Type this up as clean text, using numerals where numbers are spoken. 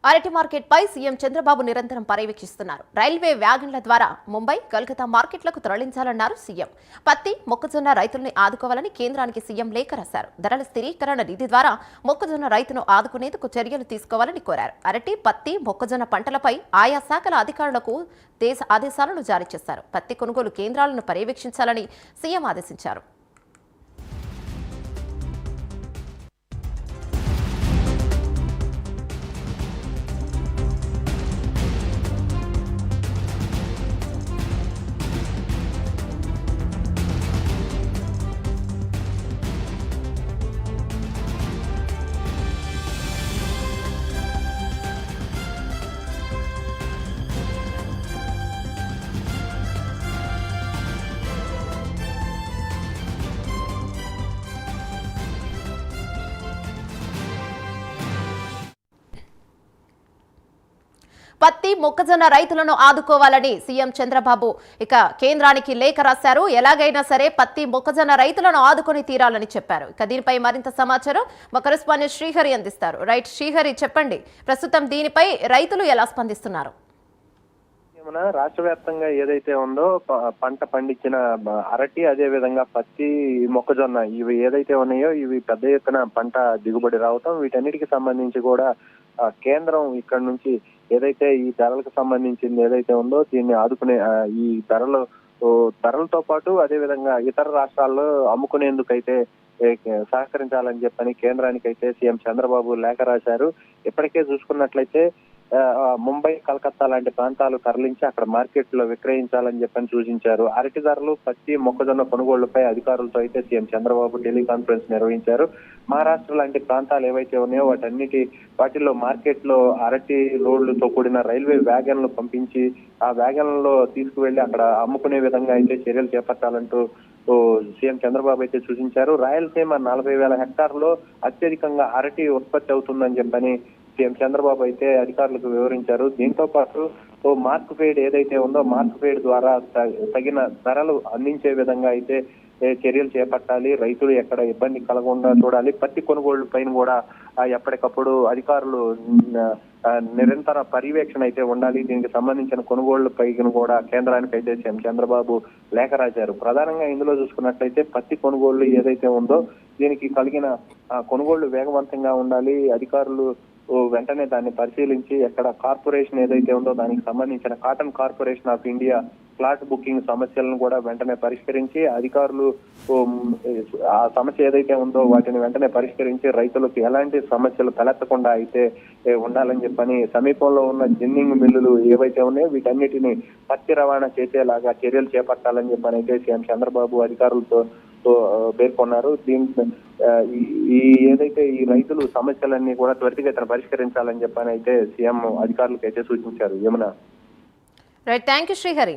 అరటి మార్కెట్ పై సీఎం చంద్రబాబు నిరంతరం పర్యవేక్షిస్తున్నారు. రైల్వే వ్యాగన్ల ద్వారా ముంబై, కలకత్తా మార్కెట్లకు తరలించాలన్నారు సీఎం. పత్తి, మొక్కజొన్న రైతుల్ని ఆదుకోవాలని కేంద్రానికి సీఎం లేఖ రాశారు. ధరల స్థిరీకరణ నిధి ద్వారా మొక్కజొన్న రైతును ఆదుకునేందుకు చర్యలు తీసుకోవాలని కోరారు. అరటి, పత్తి, మొక్కజొన్న పంటలపై ఆయా శాఖల అధికారులకు దేశ ఆదేశాలను జారీ చేశారు. పత్తి కొనుగోలు కేంద్రాలను పర్యవేక్షించాలని సీఎం ఆదేశించారు. పత్తి, మొక్కజొన్న రైతులను ఆదుకోవాలని సీఎం చంద్రబాబు కేంద్రానికి లేఖ రాశారు. ఎలాగైనా సరే పత్తి, మొక్కజొన్న రైతులను ఆదుకొని తీరాలని చెప్పారు. దీనిపై మరింత సమాచారం మా కరెస్పాండెంట్ శ్రీహరి అందిస్తారు. రైట్ శ్రీహరి, చెప్పండి, ప్రస్తుతం దీనిపై రైతులు ఎలా స్పందిస్తున్నారు? రాష్ట్ర వ్యాప్తంగా ఏదైతే ఉందో పంట పండించిన అరటి, అదే విధంగా పత్తి, మొక్కజొన్న ఇవి ఏదైతే ఉన్నాయో ఇవి పెద్ద ఎత్తున పంట దిగుబడి రావటం, వీటన్నిటికి సంబంధించి కూడా కేంద్రం ఇక్కడ నుంచి ఏదైతే ఈ ధరలకు సంబంధించింది ఏదైతే ఉందో దీన్ని ఆదుకునే ఈ ధరలతో పాటు అదే విధంగా ఇతర రాష్ట్రాల్లో అమ్ముకునేందుకైతే సహకరించాలని చెప్పని కేంద్రానికి అయితే సీఎం చంద్రబాబు లేఖ రాశారు. ఇప్పటికే చూసుకున్నట్లయితే ముంబై, కలకత్తా లాంటి ప్రాంతాలు తరలించి అక్కడ మార్కెట్ లో విక్రయించాలని చెప్పని సూచించారు. అరటి ధరలు, పత్తి, మొక్కజొన్న కొనుగోళ్లపై అధికారులతో అయితే సీఎం చంద్రబాబు టెలికాన్ఫరెన్స్ నిర్వహించారు. మహారాష్ట్ర లాంటి ప్రాంతాలు ఏవైతే ఉన్నాయో వాటిల్లో మార్కెట్ లో అరటి లోడ్లతో కూడిన రైల్వే వ్యాగన్లు పంపించి ఆ వ్యాగన్లలో తీసుకువెళ్లి అక్కడ అమ్ముకునే విధంగా అయితే చర్యలు చేపట్టాలంటూ సీఎం చంద్రబాబు అయితే సూచించారు. రాయలసీమ 40,000 హెక్టార్లో అత్యధికంగా అరటి ఉత్పత్తి అవుతుందని చెప్పని సీఎం చంద్రబాబు అయితే అధికారులకు వివరించారు. దీంతో పాటు మార్క్ ఫేడ్ ఏదైతే ఉందో మార్క్ ఫేడ్ ద్వారా తగిన ధరలు అందించే విధంగా అయితే చర్యలు చేపట్టాలి. రైతులు ఎక్కడ ఇబ్బంది కలగకుండా చూడాలి. పత్తి కొనుగోళ్ల పైన కూడా ఎప్పటికప్పుడు అధికారులు నిరంతర పర్యవేక్షణ అయితే ఉండాలి. దీనికి సంబంధించిన కొనుగోళ్ల పైన కూడా కేంద్రానికి అయితే సీఎం చంద్రబాబు లేఖ రాశారు. ప్రధానంగా ఇందులో చూసుకున్నట్లయితే పత్తి కొనుగోళ్లు ఏదైతే ఉందో దీనికి కలిగిన కొనుగోళ్లు వేగవంతంగా ఉండాలి. అధికారులు వెంటనే దాన్ని పరిశీలించి ఎక్కడ కార్పొరేషన్ ఏదైతే ఉందో దానికి సంబంధించిన cotton corporation of India flat booking సమస్యలను కూడా వెంటనే పరిష్కరించి అధికారులు ఆ సమస్య ఏదైతే ఉందో వాటిని వెంటనే పరిష్కరించి రైతులకు ఎలాంటి సమస్యలు తలెత్తకుండా అయితే ఉండాలని చెప్పని సమీపంలో ఉన్న జిన్నింగ్ మిల్లులు ఏవైతే ఉన్నాయో వీటన్నిటిని పత్తి రవాణా చేసేలాగా చర్యలు చేపట్టాలని చెప్పని అయితే సీఎం చంద్రబాబు అధికారులతో పేర్కొన్నారు. ఏదైతే ఈ రైతులు సమస్యలన్నీ కూడా త్వరితగతిన పరిష్కరించాలని చెప్పని అయితే సీఎం అధికారులకు అయితే సూచించారు. Yamuna. Right, thank you Srihari.